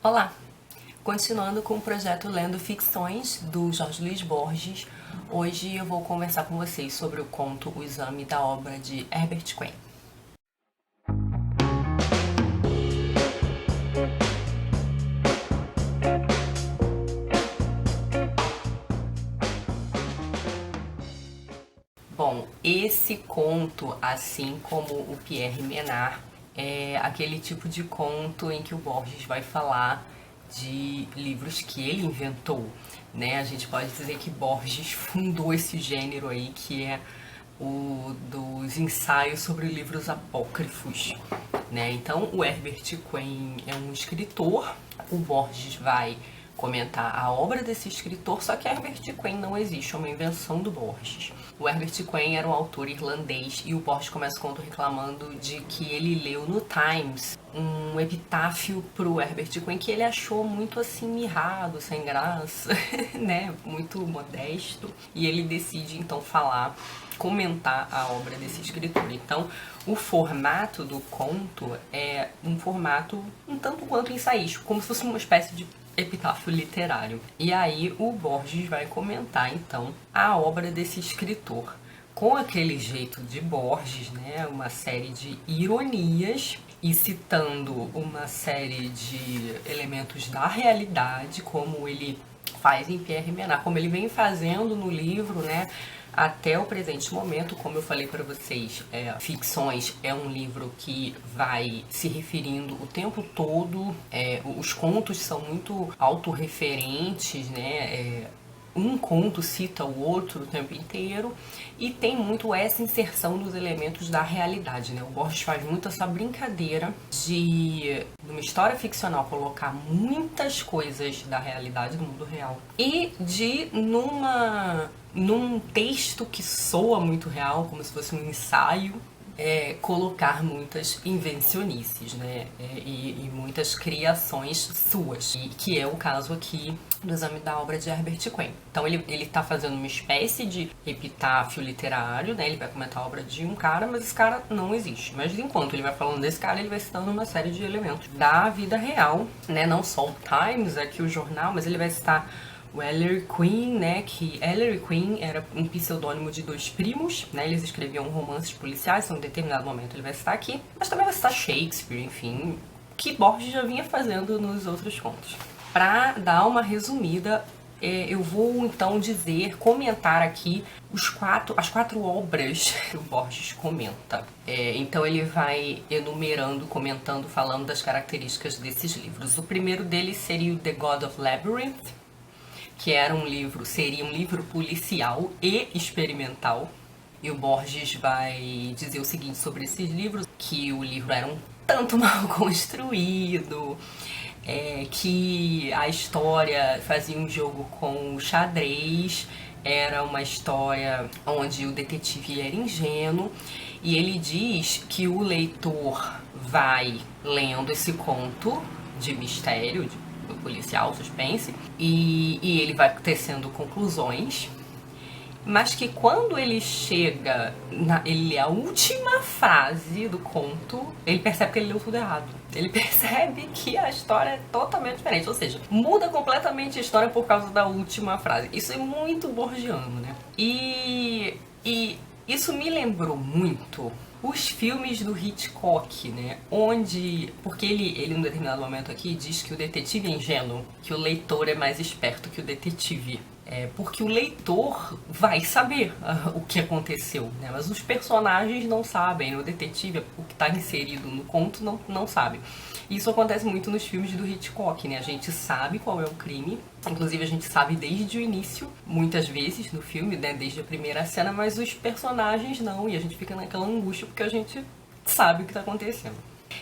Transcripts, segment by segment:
Olá! Continuando com o projeto Lendo Ficções, do Jorge Luiz Borges, hoje eu vou conversar com vocês sobre o conto O Exame da obra de Herbert Queen. Bom, esse conto, assim como o Pierre Menard, é aquele tipo de conto em que o Borges vai falar de livros que ele inventou, né? A gente pode dizer que Borges fundou esse gênero aí, que é o dos ensaios sobre livros apócrifos, né? Então, o Herbert Queen é um escritor, o Borges vai comentar a obra desse escritor, só que Herbert Queen não existe, é uma invenção do Borges. O Herbert Queen era um autor irlandês e o Borges começa o conto reclamando de que ele leu no Times um epitáfio pro Herbert Queen que ele achou muito assim mirrado, sem graça, né, muito modesto, e ele decide então comentar a obra desse escritor. Então, o formato do conto é um formato um tanto quanto ensaístico, como se fosse uma espécie de epitáfio literário. E aí o Borges vai comentar então a obra desse escritor com aquele jeito de Borges, né, uma série de ironias e citando uma série de elementos da realidade, como ele faz em Pierre Menard, como ele vem fazendo no livro, né, até o presente momento. Como eu falei para vocês, Ficções é um livro que vai se referindo o tempo todo, os contos são muito autorreferentes, né, um conto cita o outro o tempo inteiro e tem muito essa inserção dos elementos da realidade, né? O Borges faz muito essa brincadeira de, numa história ficcional, colocar muitas coisas da realidade, do mundo real, e de, num texto que soa muito real, como se fosse um ensaio, colocar muitas invencionices, né? E muitas criações suas, que é o caso aqui do Exame da obra de Herbert Queen. Então ele tá fazendo uma espécie de epitáfio literário, né? Ele vai comentar a obra de um cara, mas esse cara não existe. Mas enquanto ele vai falando desse cara, ele vai citando uma série de elementos da vida real, né? Não só o Times, aqui o jornal, mas ele vai citar o Ellery Queen, né, que Ellery Queen era um pseudônimo de dois primos, né, eles escreviam romances policiais, em um determinado momento ele vai citar aqui, mas também vai citar Shakespeare, enfim, que Borges já vinha fazendo nos outros contos. Para dar uma resumida, eu vou então comentar aqui as quatro obras que o Borges comenta. Então ele vai enumerando, comentando, falando das características desses livros. O primeiro deles seria o The God of Labyrinth, que seria um livro policial e experimental. E o Borges vai dizer o seguinte sobre esses livros, que o livro era um tanto mal construído, que a história fazia um jogo com o xadrez, era uma história onde o detetive era ingênuo, e ele diz que o leitor vai lendo esse conto de mistério, policial, suspense, e ele vai tecendo conclusões, mas que quando ele chega, ele lê a última frase do conto, ele percebe que ele leu tudo errado. Ele percebe que a história é totalmente diferente, ou seja, muda completamente a história por causa da última frase. Isso é muito borgiano, né? E isso me lembrou muito os filmes do Hitchcock, né? Porque ele num determinado momento aqui diz que o detetive é ingênuo, que o leitor é mais esperto que o detetive. Porque o leitor vai saber o que aconteceu, né? Mas os personagens não sabem, o detetive, o que está inserido no conto, não sabe. Isso acontece muito nos filmes do Hitchcock, né? A gente sabe qual é o crime, inclusive a gente sabe desde o início, muitas vezes no filme, né? Desde a primeira cena, mas os personagens não, e a gente fica naquela angústia porque a gente sabe o que está acontecendo.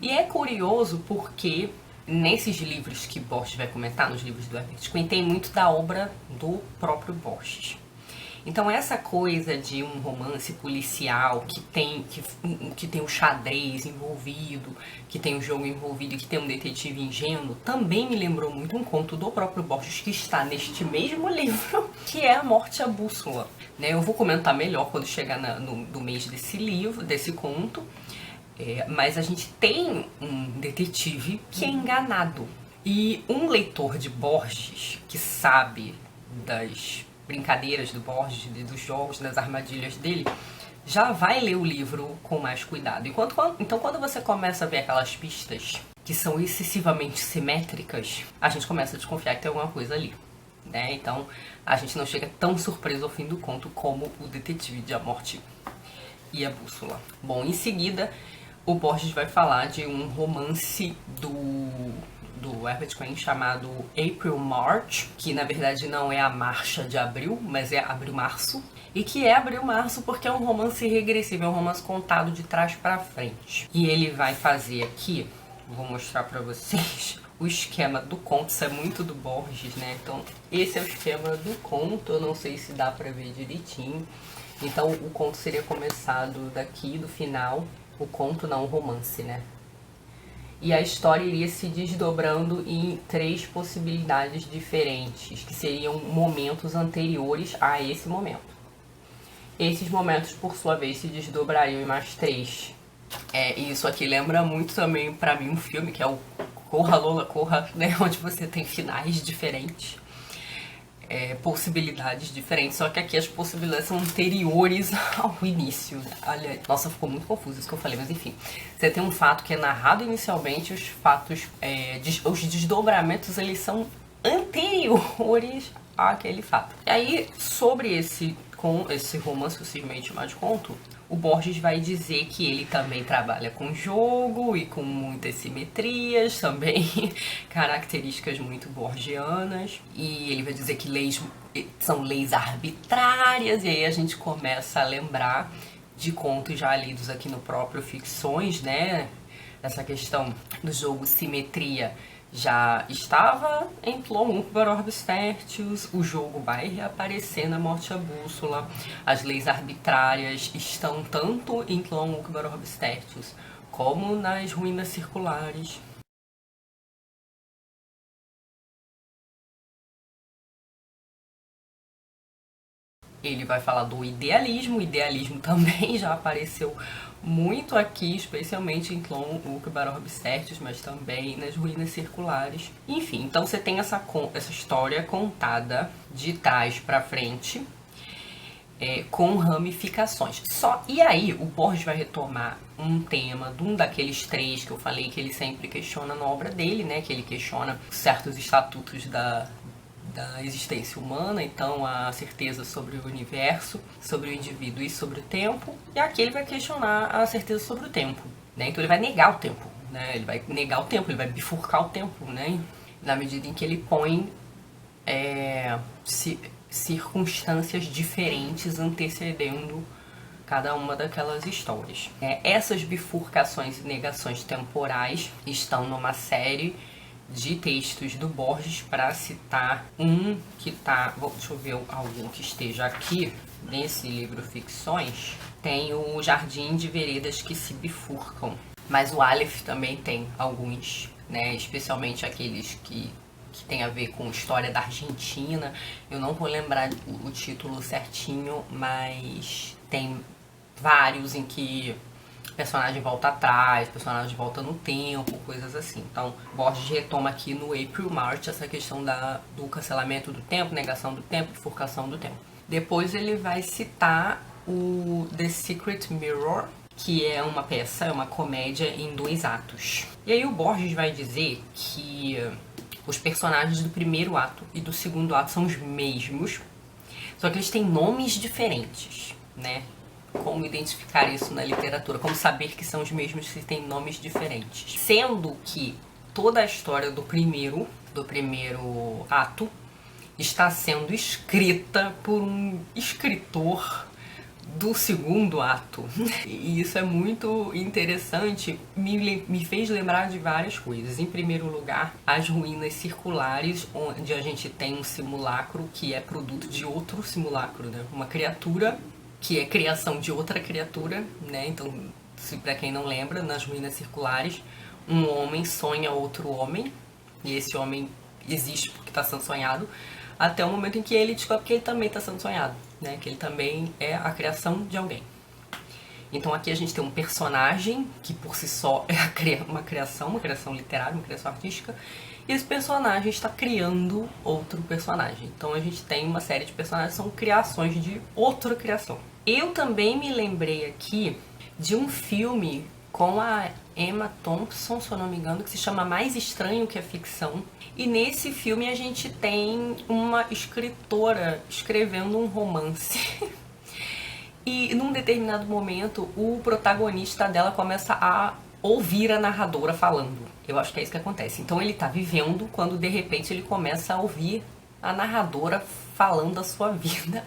E é curioso porque nesses livros que Borges vai comentar, nos livros do Herbert Queen, tem muito da obra do próprio Borges. Então essa coisa de um romance policial que tem o xadrez envolvido, que tem o jogo envolvido e que tem um detetive ingênuo, também me lembrou muito um conto do próprio Borges que está neste mesmo livro, que é A Morte à Bússola. Eu vou comentar melhor quando chegar no mês desse livro, desse conto. Mas a gente tem um detetive que é enganado. E um leitor de Borges que sabe das brincadeiras do Borges, dos jogos, das armadilhas dele, já vai ler o livro com mais cuidado. Então, quando você começa a ver aquelas pistas que são excessivamente simétricas, a gente começa a desconfiar que tem alguma coisa ali, né? Então, a gente não chega tão surpreso ao fim do conto como o Detetive de A Morte e a Bússola. Bom, em seguida, o Borges vai falar de um romance do Herbert Quinn chamado April March, que na verdade não é a marcha de abril, mas é abril-março. E que é abril-março porque é um romance regressivo, é um romance contado de trás para frente. E ele vai fazer aqui, vou mostrar para vocês, o esquema do conto. Isso é muito do Borges, né? Então, esse é o esquema do conto, eu não sei se dá para ver direitinho. Então, o conto seria começado daqui, do final. O conto não, o romance, né? E a história iria se desdobrando em 3 possibilidades diferentes, que seriam momentos anteriores a esse momento. Esses momentos, por sua vez, se desdobrariam em mais 3. E isso aqui lembra muito também, pra mim, um filme que é o Corra, Lola, Corra, né? Onde você tem finais diferentes. Possibilidades diferentes, só que aqui as possibilidades são anteriores ao início. Olha, nossa, ficou muito confuso isso que eu falei, mas enfim. Você tem um fato que é narrado inicialmente, os fatos, os desdobramentos, eles são anteriores àquele fato. E aí, sobre esse romance possivelmente chamado de conto, o Borges vai dizer que ele também trabalha com jogo e com muitas simetrias, também características muito borgianas. E ele vai dizer que são leis arbitrárias, e aí a gente começa a lembrar de contos já lidos aqui no próprio Ficções, né? Essa questão do jogo simetria já estava em Plum Uqbar Orbis Tertius, o jogo vai reaparecer na Morte à Bússola, as leis arbitrárias estão tanto em Plum Uqbar Orbis Tertius como nas Ruínas Circulares. Ele vai falar do idealismo, o idealismo também já apareceu muito aqui, especialmente em Tlon Uqbar Orbis Tertius, mas também nas Ruínas Circulares. Enfim, então você tem essa história contada de trás para frente, com ramificações. E aí o Borges vai retomar um tema de um daqueles 3 que eu falei que ele sempre questiona na obra dele, né? Que ele questiona certos estatutos da existência humana, então a certeza sobre o universo, sobre o indivíduo e sobre o tempo. E aqui ele vai questionar a certeza sobre o tempo, né? Então ele vai negar o tempo, né? Ele vai negar o tempo, ele vai bifurcar o tempo, né? Na medida em que ele põe circunstâncias diferentes antecedendo cada uma daquelas histórias. Essas bifurcações e negações temporais estão numa série de textos do Borges, para citar um que tá... Deixa eu ver algum que esteja aqui nesse livro Ficções. Tem o Jardim de Veredas que se Bifurcam, mas o Aleph também tem alguns, né? Especialmente aqueles que tem a ver com história da Argentina. Eu não vou lembrar o título certinho, mas tem vários em que personagem volta atrás, personagem volta no tempo, coisas assim. Então, Borges retoma aqui no April March essa questão do cancelamento do tempo, negação do tempo, bifurcação do tempo. Depois ele vai citar o The Secret Mirror, que é uma peça, é uma comédia em 2 atos. E aí o Borges vai dizer que os personagens do primeiro ato e do segundo ato são os mesmos, só que eles têm nomes diferentes, né? Como identificar isso na literatura? Como saber que são os mesmos se têm nomes diferentes? Sendo que toda a história do primeiro ato está sendo escrita por um escritor do segundo ato. E isso é muito interessante, me fez lembrar de várias coisas. Em primeiro lugar, as ruínas circulares, onde a gente tem um simulacro que é produto de outro simulacro, né? Uma criatura que é criação de outra criatura, né? Então, para quem não lembra, nas ruínas circulares, um homem sonha outro homem, e esse homem existe porque está sendo sonhado, até o momento em que ele descobre que ele também está sendo sonhado, né? Que ele também é a criação de alguém. Então aqui a gente tem um personagem que por si só é uma criação literária, uma criação artística, e esse personagem está criando outro personagem. Então a gente tem uma série de personagens que são criações de outra criação. Eu também me lembrei aqui de um filme com a Emma Thompson, se eu não me engano, que se chama Mais Estranho que a Ficção. E nesse filme a gente tem uma escritora escrevendo um romance. E num determinado momento o protagonista dela começa a ouvir a narradora falando. Eu acho que é isso que acontece. Então ele tá vivendo quando de repente ele começa a ouvir a narradora falando da sua vida.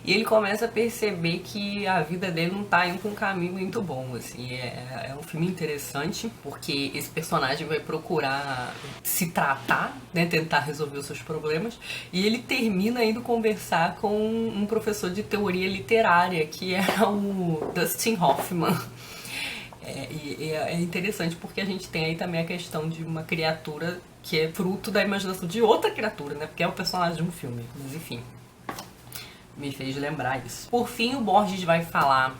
E ele começa a perceber que a vida dele não tá indo pra um caminho muito bom, assim. É um filme interessante, porque esse personagem vai procurar se tratar, né, tentar resolver os seus problemas, e ele termina indo conversar com um professor de teoria literária, que é o Dustin Hoffman. É interessante porque a gente tem aí também a questão de uma criatura que é fruto da imaginação de outra criatura, né, porque é o personagem de um filme, mas enfim. Me fez lembrar isso. Por fim, o Borges vai falar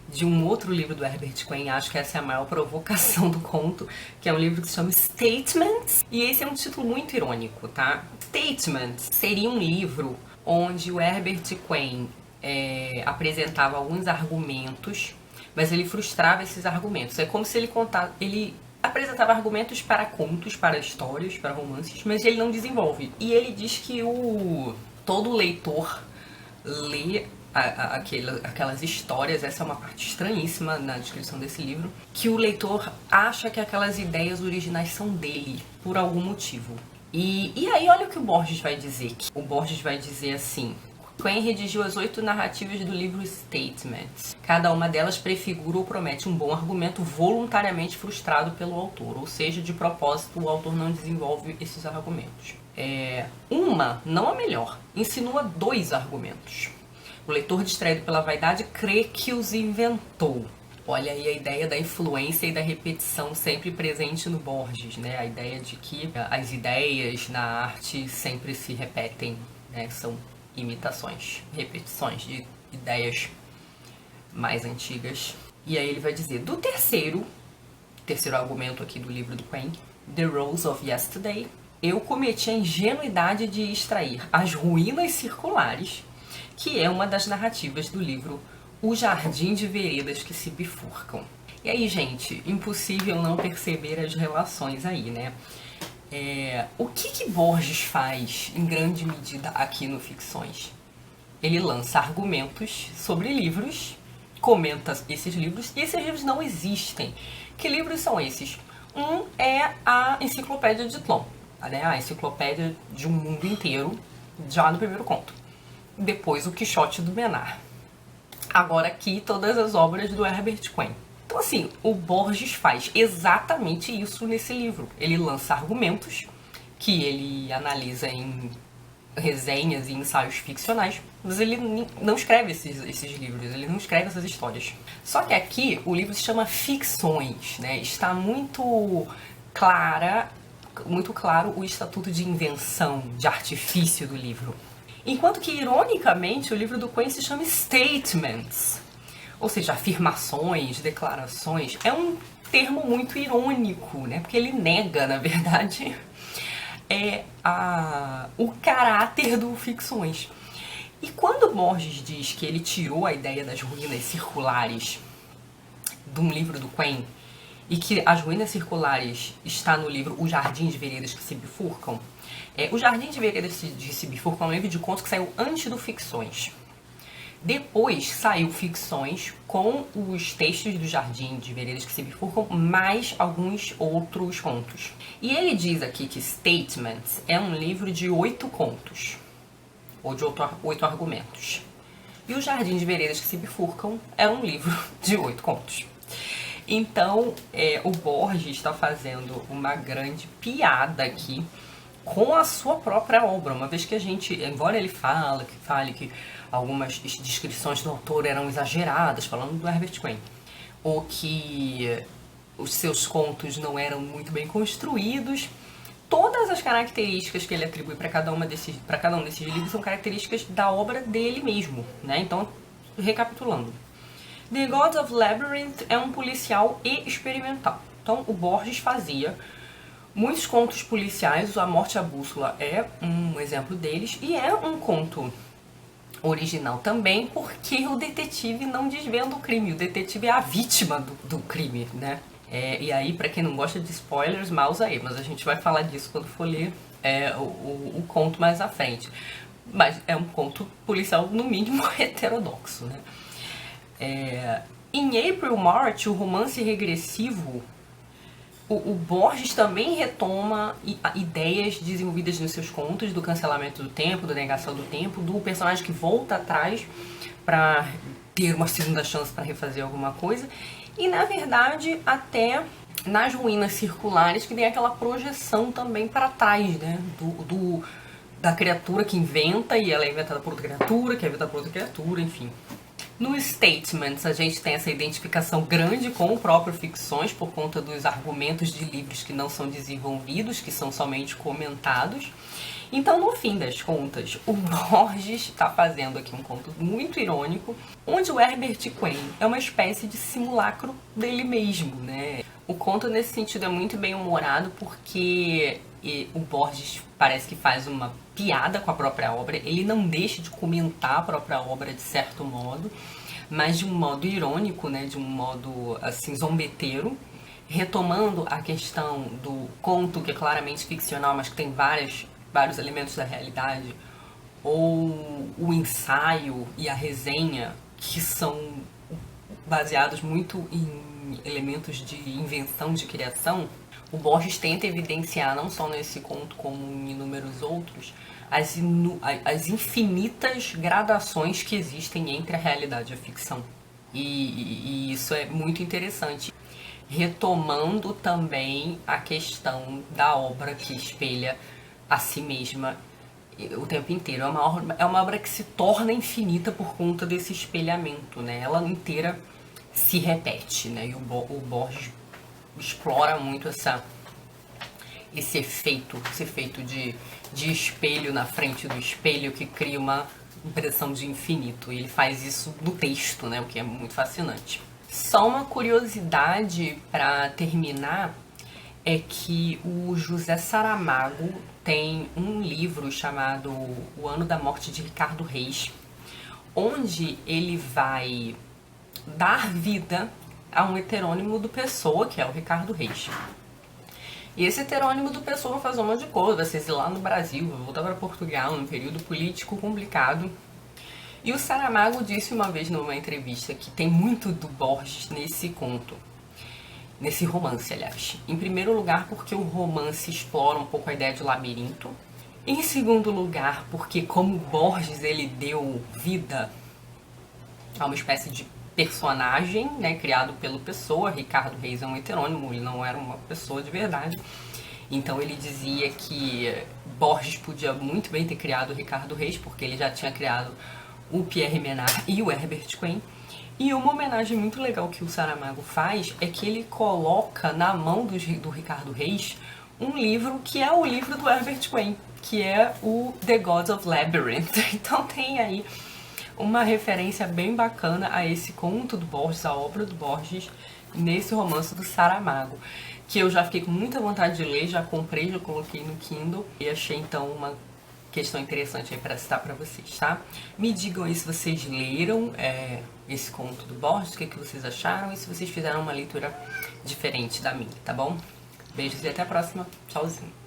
de um outro livro do Herbert Quinn, acho que essa é a maior provocação do conto, que é um livro que se chama Statements, e esse é um título muito irônico, tá? Statements seria um livro onde o Herbert Quinn apresentava alguns argumentos, mas ele frustrava esses argumentos. É como se ele apresentava argumentos para contos, para histórias, para romances, mas ele não desenvolve. E ele diz que todo leitor lê aquelas histórias, essa é uma parte estranhíssima na descrição desse livro, que o leitor acha que aquelas ideias originais são dele, por algum motivo. E aí olha o que o Borges vai dizer. O Borges vai dizer assim: Quinn redigiu as 8 narrativas do livro Statements. Cada uma delas prefigura ou promete um bom argumento voluntariamente frustrado pelo autor, ou seja, de propósito o autor não desenvolve esses argumentos. Uma, não a melhor, insinua 2 argumentos. O leitor, distraído pela vaidade, crê que os inventou. Olha aí a ideia da influência e da repetição sempre presente no Borges, né? A ideia de que as ideias na arte sempre se repetem, né? São imitações, repetições de ideias mais antigas. E aí ele vai dizer, do terceiro argumento aqui do livro do Quinn, The Rose of Yesterday, eu cometi a ingenuidade de extrair as ruínas circulares, que é uma das narrativas do livro O Jardim de Veredas que se Bifurcam. E aí, gente, impossível não perceber as relações aí, né? O que Borges faz, em grande medida, aqui no Ficções? Ele lança argumentos sobre livros, comenta esses livros, e esses livros não existem. Que livros são esses? Um é a Enciclopédia de Tlön, né? A enciclopédia de um mundo inteiro, já no primeiro conto. Depois o Quixote do Menard. Agora aqui todas as obras do Herbert Quinn. Então assim, o Borges faz exatamente isso nesse livro. Ele lança argumentos que ele analisa em resenhas e ensaios ficcionais, mas ele não escreve esses livros, ele não escreve essas histórias. Só que aqui o livro se chama Ficções, né? Está muito claro o estatuto de invenção, de artifício do livro. Enquanto que, ironicamente, o livro do Quinn se chama Statements, ou seja, afirmações, declarações. É um termo muito irônico, né? Porque ele nega, na verdade, o caráter do Ficções. E quando Borges diz que ele tirou a ideia das ruínas circulares de um livro do Quinn, e que as ruínas circulares está no livro O Jardim de Veredas que se Bifurcam, O Jardim de Veredas que se Bifurcam é um livro de contos que saiu antes do Ficções. Depois saiu Ficções com os textos do Jardim de Veredas que se Bifurcam, mais alguns outros contos. E ele diz aqui que Statements é um livro de 8 contos, ou de 8 argumentos. E o Jardim de Veredas que se Bifurcam é um livro de 8 contos. Então, o Borges está fazendo uma grande piada aqui com a sua própria obra, uma vez que a gente, embora ele fale que algumas descrições do autor eram exageradas, falando do Herbert Quinn, ou que os seus contos não eram muito bem construídos, todas as características que ele atribui para cada um desses livros são características da obra dele mesmo, né? Então, recapitulando. The Gods of Labyrinth é um policial e experimental. Então, o Borges fazia Muitos contos policiais, A Morte e a Bússola é um exemplo deles, e é um conto original também, porque o detetive não desvenda o crime, o detetive é a vítima do crime, né? E aí, pra quem não gosta de spoilers, mouse aí, mas a gente vai falar disso quando for ler o conto mais à frente. Mas é um conto policial, no mínimo, heterodoxo, né? Em April March, o romance regressivo, o Borges também retoma ideias desenvolvidas nos seus contos do cancelamento do tempo, da negação do tempo, do personagem que volta atrás para ter uma segunda chance para refazer alguma coisa. E, na verdade, até nas ruínas circulares, que tem aquela projeção também para trás, né? Da criatura que inventa, e ela é inventada por outra criatura, que é inventada por outra criatura, enfim. No Statements, a gente tem essa identificação grande com o próprio Ficções, por conta dos argumentos de livros que não são desenvolvidos, que são somente comentados. Então, no fim das contas, o Borges está fazendo aqui um conto muito irônico, onde o Herbert Quain é uma espécie de simulacro dele mesmo, né? O conto, nesse sentido, é muito bem humorado, porque o Borges parece que faz uma piada com a própria obra, ele não deixa de comentar a própria obra de certo modo, mas de um modo irônico, né, de um modo assim zombeteiro, retomando a questão do conto, que é claramente ficcional, mas que tem vários elementos da realidade, ou o ensaio e a resenha, que são baseados muito em elementos de invenção, de criação. O Borges tenta evidenciar, não só nesse conto como em inúmeros outros, as infinitas gradações que existem entre a realidade e a ficção. E isso é muito interessante. Retomando também a questão da obra que espelha a si mesma o tempo inteiro. É uma obra que se torna infinita por conta desse espelhamento, né? Ela inteira se repete, né? E o Borges explora muito esse efeito de espelho na frente do espelho, que cria uma impressão de infinito. E ele faz isso no texto, né? O que é muito fascinante. Só uma curiosidade para terminar é que o José Saramago tem um livro chamado O Ano da Morte de Ricardo Reis, onde ele vai dar vida a um heterônimo do Pessoa, que é o Ricardo Reis. E esse heterônimo do Pessoa vai fazer um monte de coisa, vai se exilar no Brasil, vai voltar para Portugal, num período político complicado. E o Saramago disse uma vez numa entrevista que tem muito do Borges nesse conto, nesse romance, aliás. Em primeiro lugar, porque o romance explora um pouco a ideia de labirinto. Em segundo lugar, porque como Borges ele deu vida a uma espécie de personagem, né, criado pelo Pessoa. Ricardo Reis é um heterônimo, ele não era uma pessoa de verdade. Então ele dizia que Borges podia muito bem ter criado o Ricardo Reis, porque ele já tinha criado o Pierre Menard e o Herbert Quain. E uma homenagem muito legal que o Saramago faz é que ele coloca na mão do Ricardo Reis um livro que é o livro do Herbert Quain, que é o The Gods of Labyrinth. Então tem aí uma referência bem bacana a esse conto do Borges, a obra do Borges, nesse romance do Saramago, que eu já fiquei com muita vontade de ler, já comprei, já coloquei no Kindle, e achei então uma questão interessante aí para citar para vocês, tá? Me digam aí se vocês leram esse conto do Borges, o que vocês acharam, e se vocês fizeram uma leitura diferente da minha, tá bom? Beijos e até a próxima. Tchauzinho.